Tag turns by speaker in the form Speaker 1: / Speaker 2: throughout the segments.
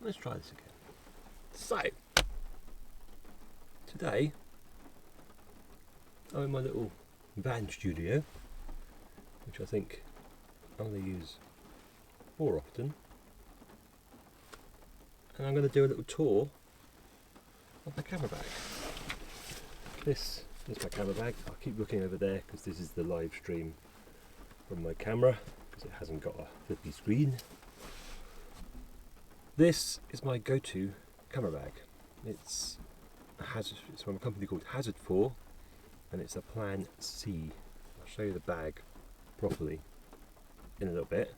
Speaker 1: let's try this again. So, today I'm in my little van studio, which I think I'm going to use more often, and I'm going to do a little tour of my camera bag. This is my camera bag. I'll keep looking over there because this is the live stream from my camera because it hasn't got a flippy screen. This is my go-to camera bag. It's from a company called Hazard 4, and it's a Plan C. I'll show you the bag properly in a little bit.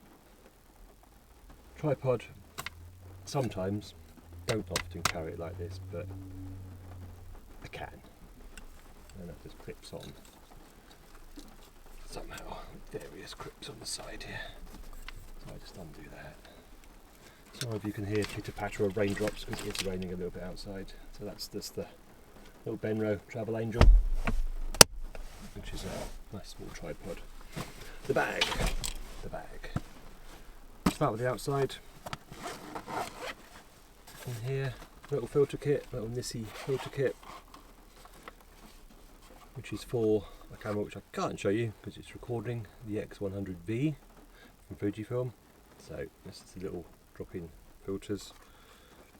Speaker 1: Tripod, sometimes, don't often carry it like this, but I can. And that just clips on somehow, various clips on the side here. So I just undo that. Some of you can hear pitter patter of raindrops because it's raining a little bit outside. So that's just the little Benro Travel Angel, which is a nice small tripod. The bag. Start with the outside. In here, little filter kit, little Nissi filter kit, which is for a camera which I can't show you because it's recording, the X100V from Fujifilm. So this is the little drop-in filters.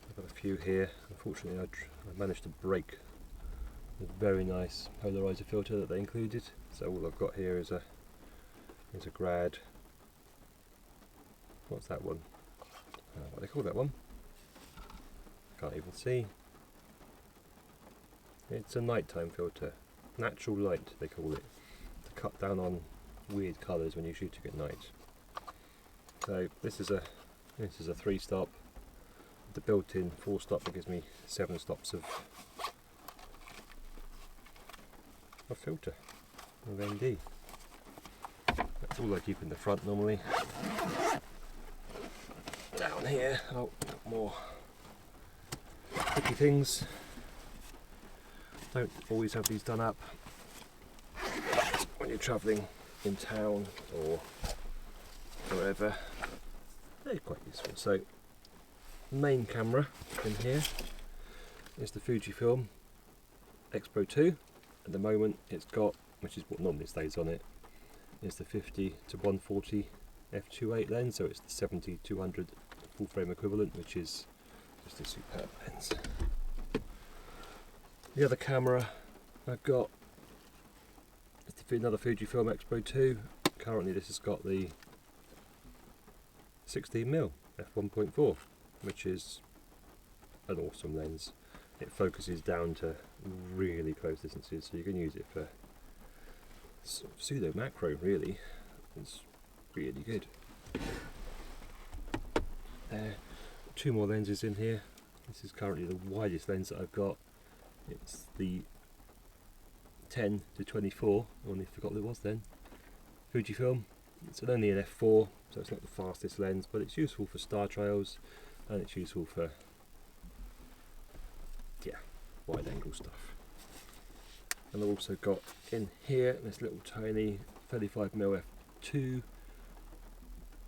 Speaker 1: I've got a few here. Unfortunately I managed to break the very nice polarizer filter that they included. So all I've got here is a grad. What's that one? What do they call that one? Can't even see. It's a nighttime filter. Natural light they call it, to cut down on weird colours when you're shooting at night. So this is a 3-stop. The built-in 4-stop that gives me 7 stops of filter of ND. That's all I keep in the front normally. Down here, oh, more sticky things. Don't always have these done up when you're travelling in town or wherever. They're quite useful. So, main camera in here is the Fujifilm X Pro 2. At the moment it's got, which is what normally stays on it, is the 50 to 140 f2.8 lens, so it's the 70-200 full frame equivalent, which is just a superb lens. The other camera I've got is another Fujifilm X Pro 2. Currently this has got the 16mm f1.4, which is an awesome lens. It focuses down to really close distances, so you can use it for sort of pseudo macro really. It's really good. Two more lenses in here. This is currently the widest lens that I've got. It's the 10 to 24, I only forgot what it was then, Fujifilm. It's only an f4, so it's not the fastest lens, but it's useful for star trails and it's useful for wide angle stuff. And I've also got in here this little tiny 35mm f2,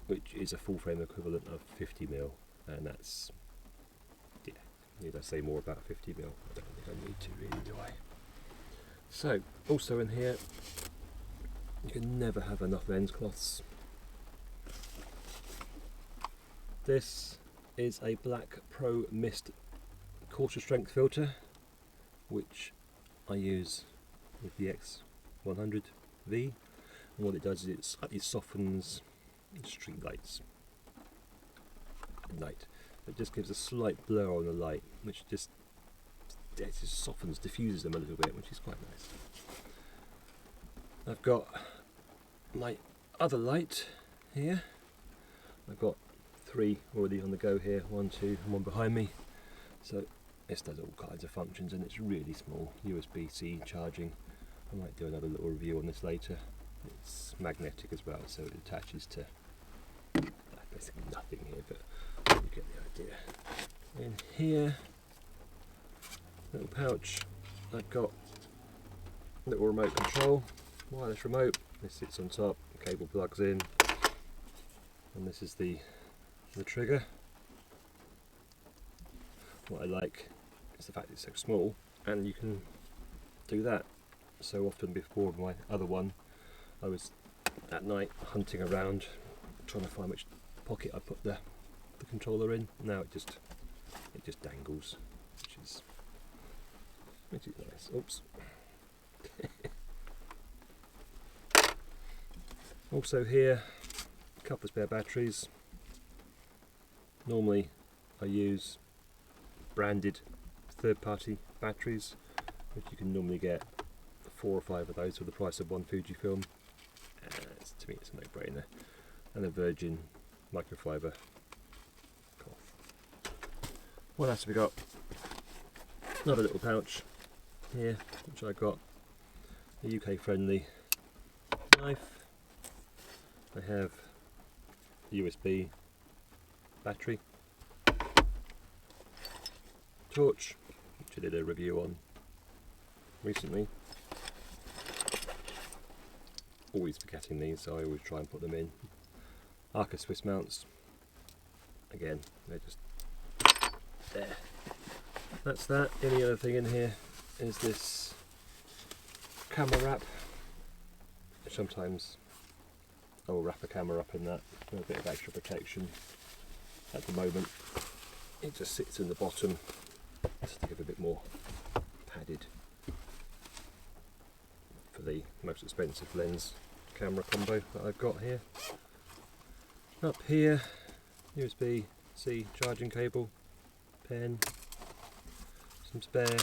Speaker 1: which is a full frame equivalent of 50mm, and that's, need I say more about 50mm? I don't think I need to really, do I? So, also in here, you can never have enough lens cloths. This is a Black Pro Mist quarter strength filter, which I use with the X100V, and what it does is it slightly softens street lights at night. It just gives a slight blur on the light, which just softens, diffuses them a little bit, which is quite nice. I've got my other light here. I've got 3 already on the go here, 1, 2 and 1 behind me. So this does all kinds of functions and it's really small, USB-C charging. I might do another little review on this later. It's magnetic as well, so it attaches to basically nothing here, but you get the idea. In here, little pouch, I've got little remote control, wireless remote. This sits on top, cable plugs in, and this is the trigger. what I like is the fact it's so small and you can do that. So often before my other one, I was at night hunting around trying to find which pocket I put the controller in. Now it just dangles, which is nice. Oops. Also here, a couple of spare batteries. Normally I use branded third-party batteries, which you can normally get 4 or 5 of those for the price of one Fujifilm. To me it's a no-brainer. And a virgin microfiber cloth. What else have we got? Another little pouch here, which I got a UK friendly knife. I have a USB battery, torch, which I did a review on recently. Always forgetting these, so I always try and put them in. Arca Swiss mounts, again, they're just there. That's that. Any other thing in here is this camera wrap, which sometimes I will wrap a camera up in that for a bit of extra protection. At the moment it just sits in the bottom just to give a bit more padded for the most expensive lens camera combo that I've got here. Up here, USB-C charging cable, pen, some spare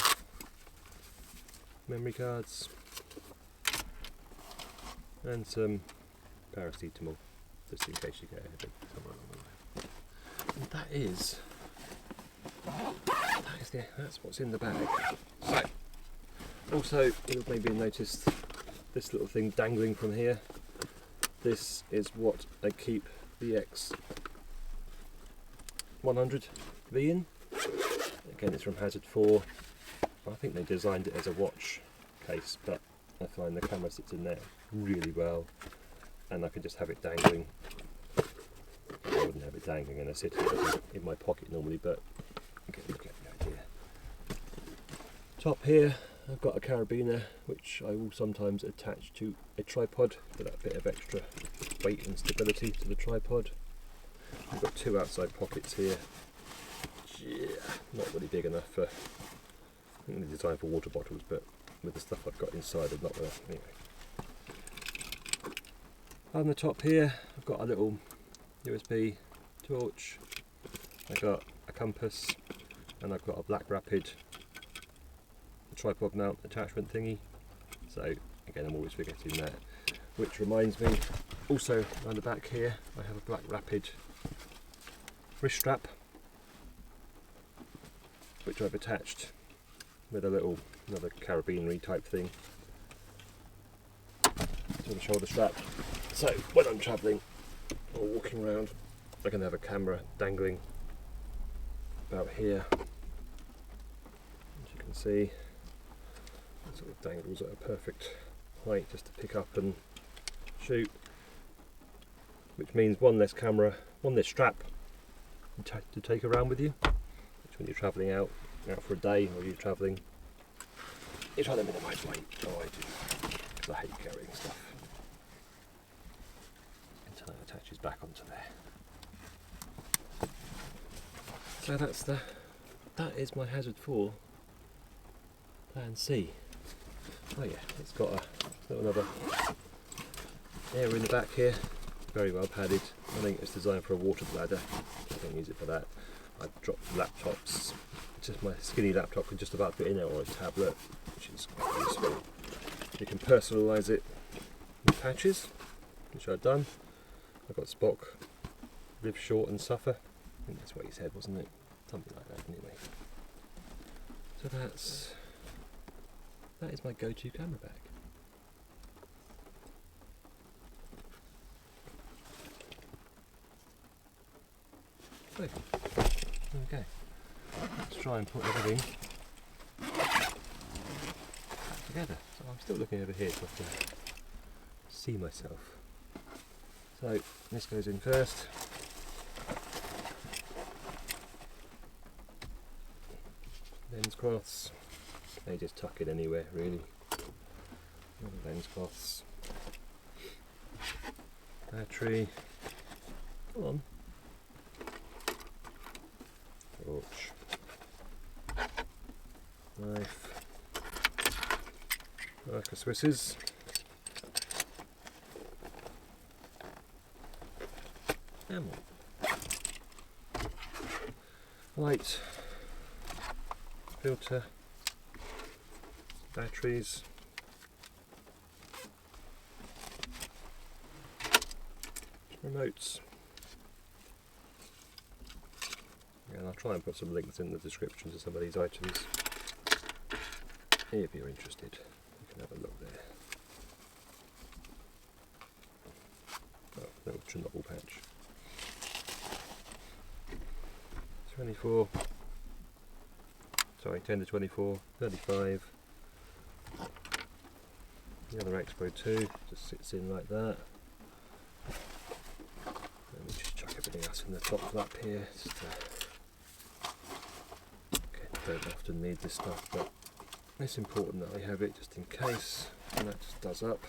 Speaker 1: memory cards and some paracetamol, just in case you get a headache somewhere along the way. And that's what's in the bag. So, also you've maybe noticed this little thing dangling from here. This is what I keep the X100V in. Again, it's from Hazard 4. I think they designed it as a watch case, but I find the camera sits in there really well. And I can just have it dangling. I wouldn't have it dangling in a city in my pocket normally, but okay, you get the idea. Top here, I've got a carabiner which I will sometimes attach to a tripod for that bit of extra weight and stability to the tripod. I've got 2 outside pockets here. Yeah, not really big enough for. I think they're designed for water bottles, but with the stuff I've got inside, I'm not enough anyway. On the top here, I've got a little USB torch, I've got a compass, and I've got a Black Rapid tripod mount attachment thingy. So again, I'm always forgetting that. Which reminds me, also around the back here, I have a Black Rapid wrist strap, which I've attached with another carabiner type thing to the shoulder strap. So when I'm travelling or walking around, I can have a camera dangling about here. As you can see, it sort of dangles at a perfect height just to pick up and shoot. Which means one less strap to take around with you. Which when you're travelling out for a day or you're travelling, you try to minimise weight. Oh, I do, because I hate carrying stuff. Until it attaches back onto there. So that is my Hazard 4 Plan C. Oh yeah, it's got another area in the back here, very well padded. I think it's designed for a water bladder. I don't use it for that. I dropped laptops. Just my skinny laptop can just about fit in there, or a tablet, which is quite useful. You can personalise it with patches, which I've done. I've got Spock, live short and suffer. I think that's what he said, wasn't it? Something like that anyway. So that is my go-to camera bag. So, there we go. Let's try and put everything back together. So I'm still looking over here so I can see myself. So this goes in first. lens cloths, they just tuck in anywhere really. Other lens cloths, battery, come on, torch, knife, marker Swisses, ammo, light, filter, batteries, remotes. Yeah, and I'll try and put some links in the description to some of these items. If you're interested, you can have a look there. Oh, little Chernobyl patch. 24, sorry, 10 to 24, 35. The other Expo 2 just sits in like that. Let me just chuck everything else in the top flap here. Okay, don't often need this stuff, but it's important that I have it just in case, and that just does up.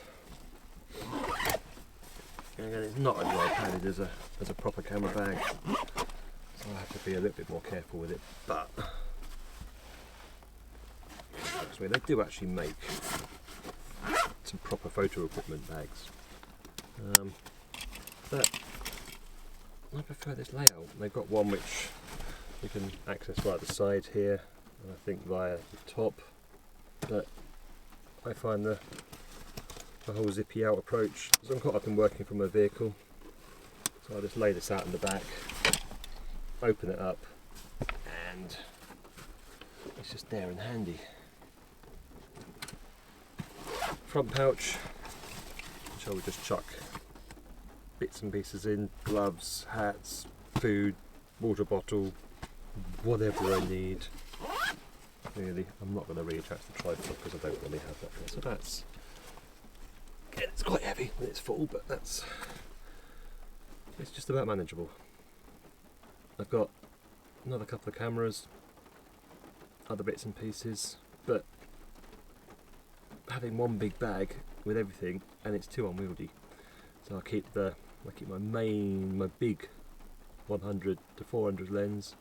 Speaker 1: And again, it's not as well padded as a proper camera bag, so I have to be a little bit more careful with it, but they do actually make some proper photo equipment bags, but I prefer this layout. They've got one which you can access via the side here, and I think via the top, but I find the whole zippy out approach, because I'm quite often working from a vehicle, so I just lay this out in the back, open it up, and it's just there and handy. Front pouch, which I would just chuck bits and pieces in, gloves, hats, food, water bottle, whatever I need. Really, I'm not going to reattach the tripod because I don't really have that there. So that's, again, it's quite heavy when it's full, but it's just about manageable. I've got another couple of cameras, other bits and pieces, but having one big bag with everything, and it's too unwieldy. So I keep my big 100 to 400 lens.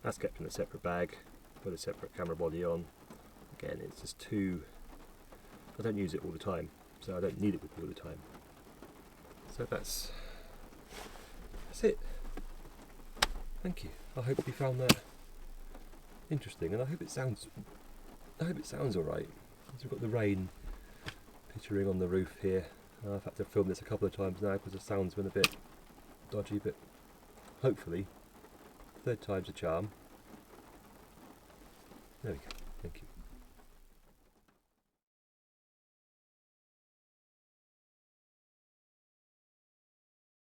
Speaker 1: That's kept in a separate bag. Put a separate camera body on. Again, it's just too. I don't use it all the time, so I don't need it with me all the time. So that's it. Thank you. I hope you found that interesting, and I hope it sounds all right. We've got the rain pittering on the roof here. I've had to film this a couple of times now because the sound's been a bit dodgy, but hopefully third time's a charm. There we go.